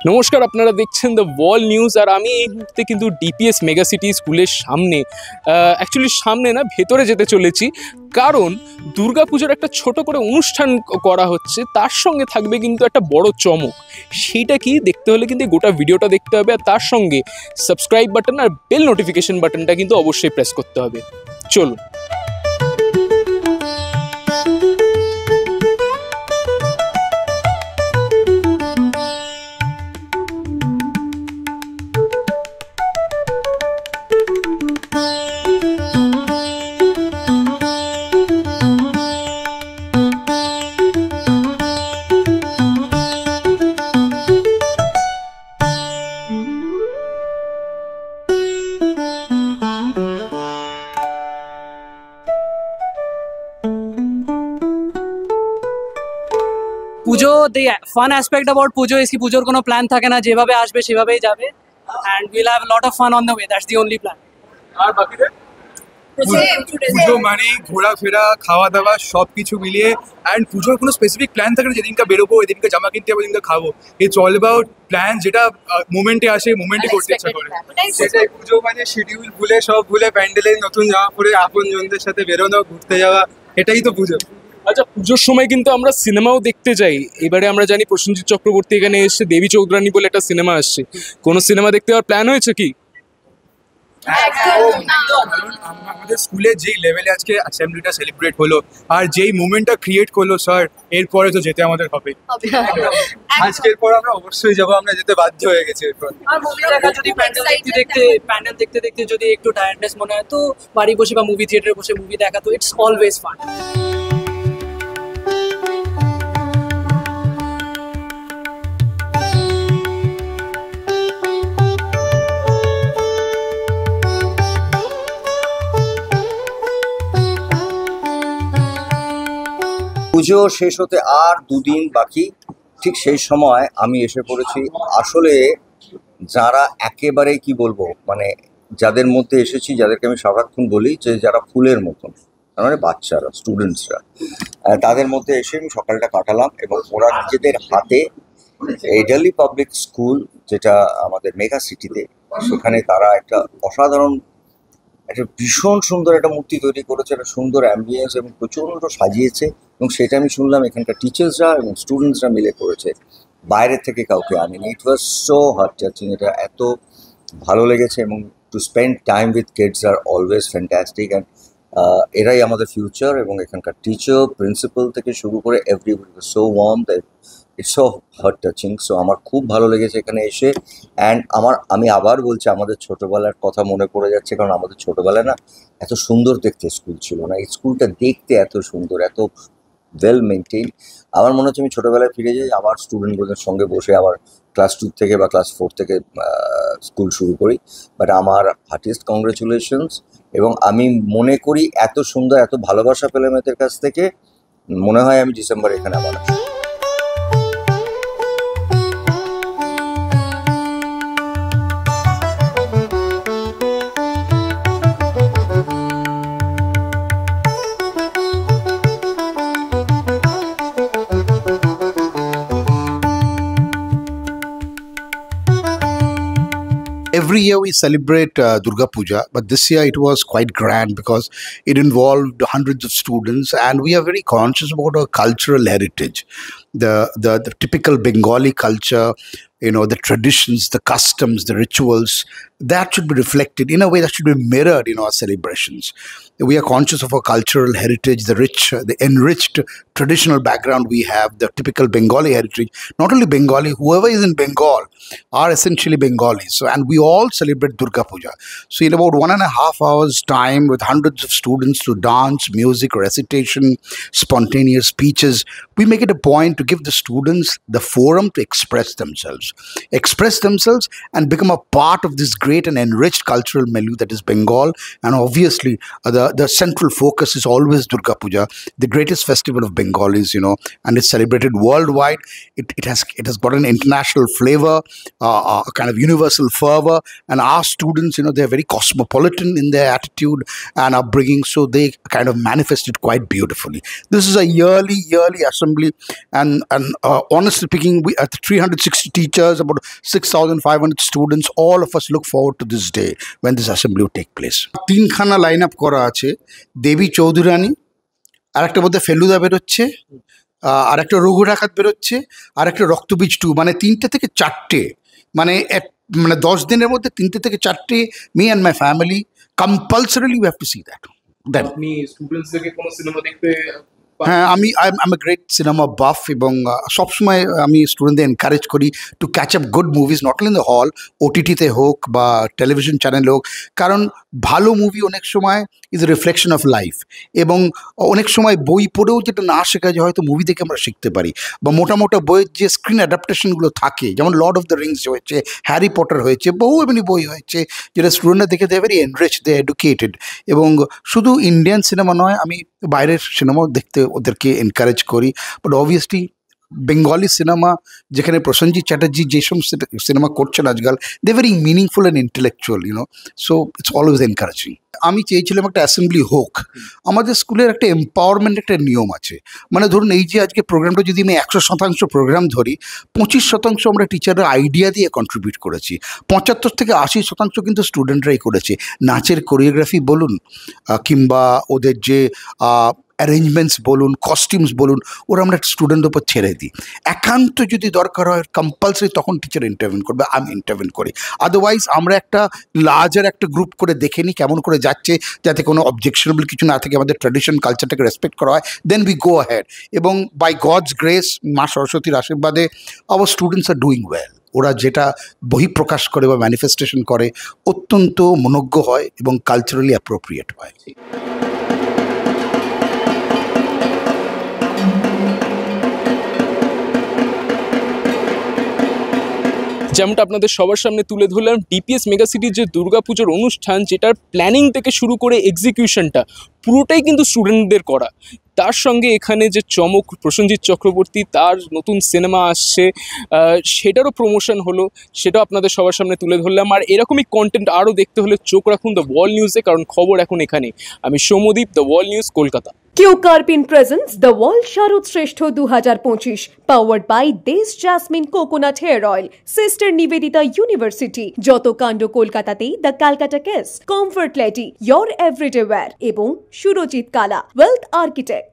নমস্কার, আপনারা দেখছেন দ্য ওয়াল নিউজ। আর আমি এই মুহূর্তে কিন্তু ডিপিএস মেগা সিটি স্কুলের সামনে, অ্যাকচুয়ালি সামনে না, ভেতরে যেতে চলেছি। কারণ দুর্গাপুজোর একটা ছোট করে অনুষ্ঠান করা হচ্ছে, তার সঙ্গে থাকবে কিন্তু একটা বড় চমক। সেইটা কি দেখতে হলে কিন্তু গোটা ভিডিওটা দেখতে হবে, আর তার সঙ্গে সাবস্ক্রাইব বাটন আর বেল নোটিফিকেশন বাটনটা কিন্তু অবশ্যই প্রেস করতে হবে। চলুন। পুজো, the fun aspect about Puja is কি পুজোর কোনো প্ল্যান থাকে না, যেভাবে আসবে সেভাবেই যাবে, and we'll have a lot of fun on the way. That's the only plan. আর বাকিদের পুজো মানে ঘোরাফেরা, খাওয়া দাওয়া সবকিছু মিলিয়ে। অ্যান্ড পুজোর কোনো স্পেসিফিক প্ল্যান থাকে না, যেদিনকে বেরোবো এদিনকে জামা কিনতে যাবো, এদিনকে খাবো। ইটস অল অ্যাবাউট প্ল্যান, যেটা মোমেন্টে আসে, মোমেন্টে করতে ইচ্ছা করে। সেটাই পুজো মানে, শিডিউল ভুলে সব ভুলে প্যান্ডেলে নতুন জামা পরে আপন জনদের সাথে বেরোনো, ঘুরতে যাওয়া, এটাই তো পুজো। আচ্ছা, পুজোর সময় কিন্তু আমরা সিনেমাও দেখতে যাই। এবারে আমরা জানি প্রসেনজিৎ চক্রবর্তী এখানে এসে দেবী চৌধুরানী বলে একটা সিনেমা আসছে। কোনো সিনেমা দেখতে যাওয়ার প্ল্যান হয়েছে কি? আমাদের স্কুলে যেই লেভেলে আজকে অ্যাসেম্বলিটা সেলিব্রেট হলো আর যেই মুভমেন্টটা ক্রিয়েট করলো স্যার, এরপরে তো যেতে আমাদের হবে। আজকের পর আমরা অবশ্যই যাবো, আমরা যেতে বাধ্য হয়ে গেছি এরপর। আর মুভি দেখা, যদি প্যান্ডেল দেখতে দেখতে যদি একটু টায়ার্ডনেস মনে হয়, তো বাড়ি বসে বা মুভি থিয়েটারে বসে মুভি দেখা, তো ইটস অলওয়েজ ফান। পুজো শেষ হতে আর দুদিন বাকি। ঠিক সেই সময় আমি এসে পড়েছি। আসলে যারা একেবারে কি বলবো, মানে যাদের মধ্যে এসেছি, যাদেরকে আমি সারাক্ষণ বলি যে যারা ফুলের মতন, মানে বাচ্চারা, স্টুডেন্টসরা, তাদের মধ্যে এসে আমি সকালটা কাটালাম। এবং ওরা নিজেদের হাতে এডালি পাবলিক স্কুল, যেটা আমাদের মেগা সিটিতে, সেখানে তারা একটা অসাধারণ, একটা ভীষণ সুন্দর একটা মূর্তি তৈরি করেছে, একটা সুন্দর অ্যাম্বিয়েন্স এবং প্রচণ্ড সাজিয়েছে। এবং সেটা আমি শুনলাম এখানকার টিচার্সরা এবং স্টুডেন্টসরা মিলে করেছে, বাইরের থেকে কাউকে আনেনি। It was so heart touching. এটা এত ভালো লেগেছে। এবং to spend time with kids আর অলওয়েজ ফ্যান্টাস্টিক। অ্যান্ড এরাই আমাদের ফিউচার। এবং এখানকার টিচার, প্রিন্সিপাল থেকে শুরু করে everybody was so warm that it's so heart touching. So আমার খুব ভালো লেগেছে এখানে এসে। অ্যান্ড আমি আবার বলছি, আমাদের ছোটোবেলার কথা মনে পড়ে যাচ্ছে। কারণ আমাদের ছোটোবেলায় না এত সুন্দর দেখতে স্কুল ছিল না। এই স্কুলটা দেখতে এত সুন্দর, এত ওয়েল মেনটেন। আমার মনে হচ্ছে আমি ছোটোবেলায় ফিরে যাই, আবার স্টুডেন্টগুলোদের সঙ্গে বসে আবার ক্লাস 2 থেকে বা ক্লাস 4 থেকে স্কুল শুরু করি। বাট আমার হার্টিয়েস্ট কংগ্রেচুলেশনস। এবং আমি মনে করি এত সুন্দর, এত ভালোবাসা পেলাম এদের কাছ থেকে, মনে হয় আমি ডিসেম্বরে এখানে আবার আসি। Every year we celebrate Durga Puja, but this year it was quite grand because it involved hundreds of students, and we are very conscious about our cultural heritage, the typical Bengali culture, the traditions, the customs, the rituals. That should be reflected in a way that should be mirrored in our celebrations. We are conscious of our cultural heritage, the enriched traditional background we have, the typical Bengali heritage. Not only Bengali, whoever is in Bengal are essentially Bengalis. So, and we all celebrate Durga Puja. So in about 1.5 hours time, with hundreds of students to dance, music, recitation, spontaneous speeches, we make it a point to give the students the forum to express themselves and become a part of this great and enriched cultural milieu that is Bengal. And obviously the central focus is always Durga Puja, the greatest festival of Bengalis, and it's celebrated worldwide. It has got an international flavor, a kind of universal fervor. And our students, they're very cosmopolitan in their attitude and upbringing, so they kind of manifest it quite beautifully. This is a yearly assembly, and honestly speaking, we at 360 teachers, about 6,500 students, all of us look forward to this day when this assembly will take place. তিনখানা line up করা আছে, দেবী চৌধুরানী, আর একটা মধ্যে ফেলুদা বেরোচ্ছে, আর একটা রঘু ডাকাত বেরোচ্ছে, আর একটা রক্তবীজ 2, মানে 3টে থেকে 4টে, মানে মানে 10 দিনের মধ্যে 3টে থেকে 4টে, me and my family compulsorily we have to see that. আপনি স্টুডেন্টসদেরকে কোনো সিনেমা দেখতে হ্যাঁ, আমি I am a great cinema buff, এবং সবসময় আমি স্টুডেন্টদের এনকারেজ করি to catch up good movies, not only in the hall, ওটিটিতে হোক বা টেলিভিশন চ্যানেলে হোক, কারণ ভালো মুভি অনেক সময় is a reflection of life, এবং অনেক সময় বই পড়েও যেটা না শেখা যায় হয়তো মুভি দেখে আমরা শিখতে পারি, বা মোটা মোটা বইয়ের যে স্ক্রিন অ্যাডাপ্টেশনগুলো থাকে, যেমন লর্ড অফ দ্য রিংস হয়েছে, হ্যারি পটার হয়েছে, বহু এমনি বই হয়েছে যেটা স্টুডেন্টরা দেখে they very enrich, they educated. এবং শুধু ইন্ডিয়ান সিনেমা নয়, আমি বাইরের সিনেমাও দেখতে ওদেরকে এনকারেজ করি, বাট অবভিয়াসলি বেঙ্গলি সিনেমা, যেখানে প্রসেনজিৎ চ্যাটার্জি যেসব সিনেমা করছেন আজকাল, they very meaningful and intellectual, so it's always encouraging. আমি চেয়েছিলাম একটা অ্যাসেম্বলি হোক। আমাদের স্কুলের একটা এম্পাওয়ারমেন্ট একটা নিয়ম আছে, মানে ধরুন এই যে আজকে প্রোগ্রামটা যদি আমি 100% প্রোগ্রাম ধরি, 25% আমরা টিচাররা আইডিয়া দিয়ে কন্ট্রিবিউট করেছি, 75 থেকে 80% কিন্তু স্টুডেন্টরাই করেছে। নাচের কোরিওগ্রাফি বলুন, কিংবা ওদের যে অ্যারেঞ্জমেন্টস বলুন, কস্টিউমস বলুন, ওরা আমরা স্টুডেন্টের উপর ছেড়ে দিই। একান্ত যদি দরকার হয় কম্পালসারি তখন টিচার ইন্টারভিউ করবে, আমি ইন্টারভিউ করি। আদারওয়াইজ আমরা একটা লার্জার একটা গ্রুপ করে দেখে নিই কেমন করে যাচ্ছে, যাতে কোনো অবজেকশনেবল কিছু না থাকে, আমাদের ট্র্যাডিশন কালচারটাকে রেসপেক্ট করা হয়, দেন উই গো অ্যাহেড। এবং বাই গডস গ্রেস, মা সরস্বতীর আশীর্বাদে, hour students are doing well. ওরা যেটা বহিঃপ্রকাশ করে বা ম্যানিফেস্টেশন করে অত্যন্ত মনোজ্ঞ হয় এবং কালচারালি অ্যাপ্রোপ্রিয়েট হয়। যেমনটা আপনাদের সবার সামনে তুলে ধরলাম, ডিপিএস মেগাসিটির যে দুর্গাপুজোর অনুষ্ঠান, যেটার প্ল্যানিং থেকে শুরু করে এক্সিকিউশনটা পুরোটাই কিন্তু স্টুডেন্টদের করা। তার সঙ্গে এখানে যে চমক, প্রসেনজিৎ চক্রবর্তী তার নতুন সিনেমা আসছে, সেটারও প্রমোশন হলো, সেটাও আপনাদের সবার সামনে তুলে ধরলাম। আর এরকমই কন্টেন্ট আরও দেখতে হলে চোখ রাখুন দ্য ওয়াল নিউজে, কারণ খবর এখন এখানে। আমি Soumyadeep, the Wall News, Kolkata. Keo Karpin presents the world Sharad Shreshtha 2025, powered by দেশ jasmine coconut hair oil, Sister Nivedita University, যত কাণ্ড কলকাতাতেই the Calcutta case, comfort lady, your everyday wear এবং সুরজিৎ কালা, ওয়েলথ আর্কিটেক্ট।